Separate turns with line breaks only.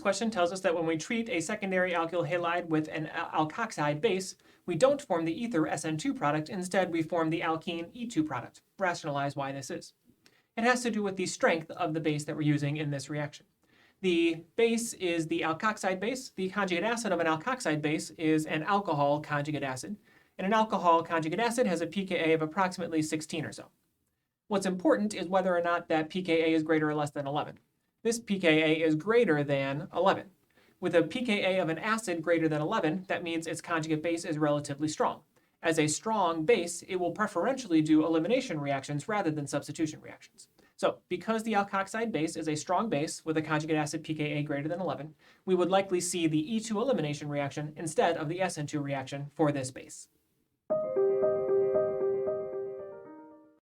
question tells us that when we treat a secondary alkyl halide with an alkoxide base, we don't form the ether SN2 product. Instead, we form the alkene E2 product. Rationalize why this is. It has to do with the strength of the base that we're using in this reaction. The base is the alkoxide base. The conjugate acid of an alkoxide base is an alcohol conjugate acid. And an alcohol conjugate acid has a pKa of approximately 16 or so. What's important is whether or not that pKa is greater or less than 11. This pKa is greater than 11. With a pKa of an acid greater than 11, that means its conjugate base is relatively strong. As a strong base, it will preferentially do elimination reactions rather than substitution reactions. So because the alkoxide base is a strong base with a conjugate acid pKa greater than 11, we would likely see the E2 elimination reaction instead of the SN2 reaction for this base.